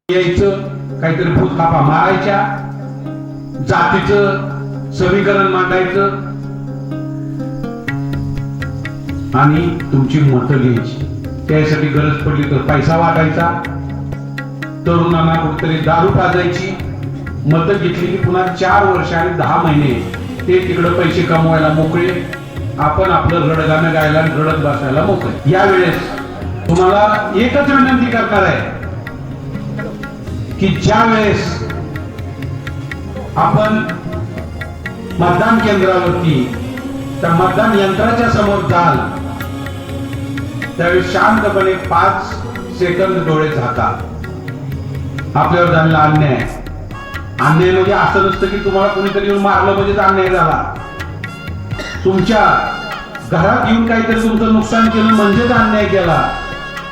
यायचं काहीतरी फुटकापा मारायच्या, जातीचं समीकरण मांडायचं आणि तुमची मतं घ्यायची. त्यासाठी गरज पडली तर पैसा वाटायचा, तरुणांना कुठेतरी दारू पाजायची. मतं घेतली की पुन्हा 4 वर्ष आणि 10 महिने ते तिकडे पैसे कमवायला मोकळे, आपण आपलं रडगाणं गायला रडत बसायला मोकळे. यावेळेस तुम्हाला एकच विनंती करणार आहे की ज्या वेळेस आपण मतदान केंद्रावरती त्या मतदान यंत्राच्या समोर जाल त्यावेळेस शांतपणे 5 सेकंद डोळे झाका. आपल्यावर झालेला अन्याय म्हणजे असं नसतं की तुम्हाला कोणीतरी येऊन मारलं म्हणजेच अन्याय झाला. तुमच्या घरात येऊन काहीतरी तुमचं नुकसान केलं म्हणजेच अन्याय केला.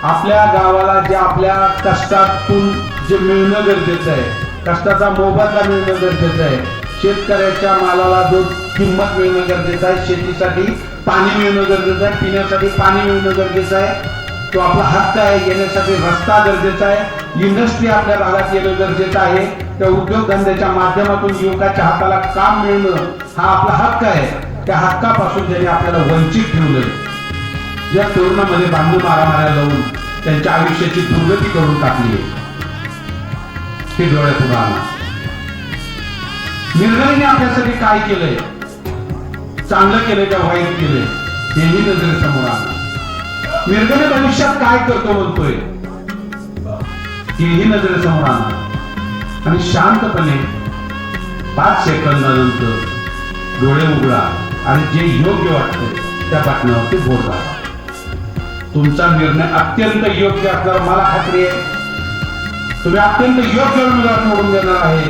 आपल्या गावाला जे आपल्या कष्टातून जे मिळणं गरजेचं आहे, कष्टाचा मोबदला मिळणं गरजेचं आहे, शेतकऱ्याच्या मालाला जो किंमत मिळणं गरजेचं आहे, शेतीसाठी पाणी मिळणं गरजेचं आहे, पिण्यासाठी पाणी मिळणं गरजेचं आहे, तो आपला हक्क आहे. येण्यासाठी रस्ता गरजेचा आहे, इंडस्ट्री आपल्या भागात येणं गरजेचं आहे, त्या उद्योगधंद्याच्या माध्यमातून युवकाच्या हाताला काम मिळणं हा आपला हक्क आहे. त्या हक्कापासून ज्यांनी आपल्याला वंचित ठेवलंय, या तरुणामध्ये बांधू मारामाऱ्या लावून त्यांच्या आयुष्याची दुर्गती करून टाकली, हे डोळ्यापुढे आणा. निर्णयाने आपल्यासाठी काय केलंय, चांगलं केलंय का वाईट केलंय, हेही नजरेसमोर आणा. निर्णय भविष्यात काय करतो म्हणतोय हेही नजरेसमोर आणा आणि शांतपणे 5 सेकंदानंतर डोळे उघडा आणि जे योग्य वाटतं त्या बटनावरती बोट दाबा. तुमचा निर्णय अत्यंत योग्य असणार मला खात्री आहे. तुम्ही अत्यंत योग्य उमेदवार निवडून देणार आहे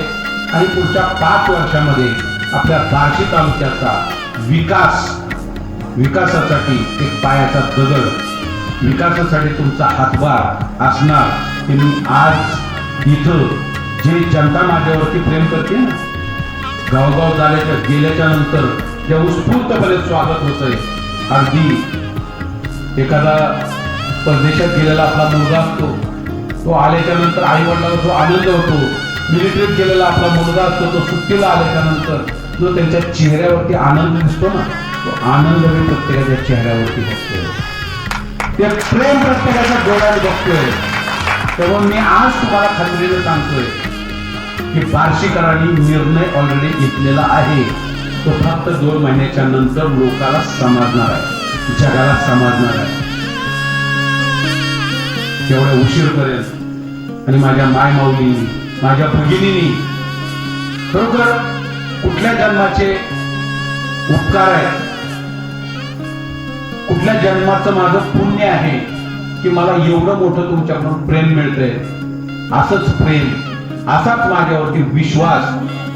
आणि पुढच्या 5 वर्षामध्ये आपल्या बार्शी तालुक्याचा विकासासाठी एक पायाचा दगड, विकासासाठी तुमचा हातभार असणार. ते मी आज इथं जे जनता माझ्यावरती प्रेम करते ना, गावगाव गेल्याच्या नंतर जे उत्स्फूर्तपणे स्वागत होतंय. अगदी एखादा परदेशात गेलेला आपला मुलगा असतो, तो आल्याच्या नंतर आई वडिलांना जो आनंद होतो, मिलिटरीत गेलेला आपला मुलगा असतो, तो सुट्टीला आल्याच्या नंतर जो त्यांच्या चेहऱ्यावरती आनंद दिसतो ना, तो आनंद मी प्रत्येकाच्या चेहऱ्यावरती बघतोय, ते प्रेम प्रत्येकाच्या डोळ्यात बघतोय. तेव्हा मी आज तुम्हाला खात्रीने सांगतोय की बार्शीकरांनी निर्णय ऑलरेडी घेतलेला आहे. तो फक्त 2 महिन्याच्या नंतर लोकाला समजणार आहे, जगाला समजणार आहे. तेवढा उशीर करेल आणि माझ्या मायमाऊलींनी, माझ्या भगिनींनी खरोखर कुठल्या जन्माचे उपकार आहे, कुठल्या जन्माचं माझं पुण्य आहे की मला एवढं मोठं तुमच्याकडून प्रेम मिळतंय. असंच प्रेम, असाच माझ्यावरती विश्वास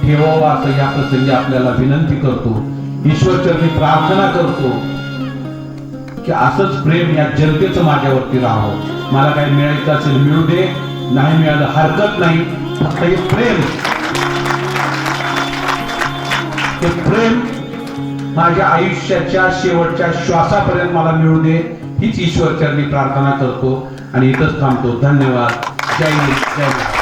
ठेवावा असं या प्रसंगी आपल्याला विनंती करतो. ईश्वरचरणी प्रार्थना करतो की असंच प्रेम या जनतेचं माझ्यावरती राहावं. मला काही मिळायचं असेल मिळू दे, नाही मिळालं हरकत नाही. फक्त हे प्रेम माझ्या आयुष्याच्या शेवटच्या श्वासापर्यंत मला मिळू दे, हीच ईश्वरचरणी प्रार्थना करतो आणि इथंच थांबतो. धन्यवाद. जय हिंद, जय भारत.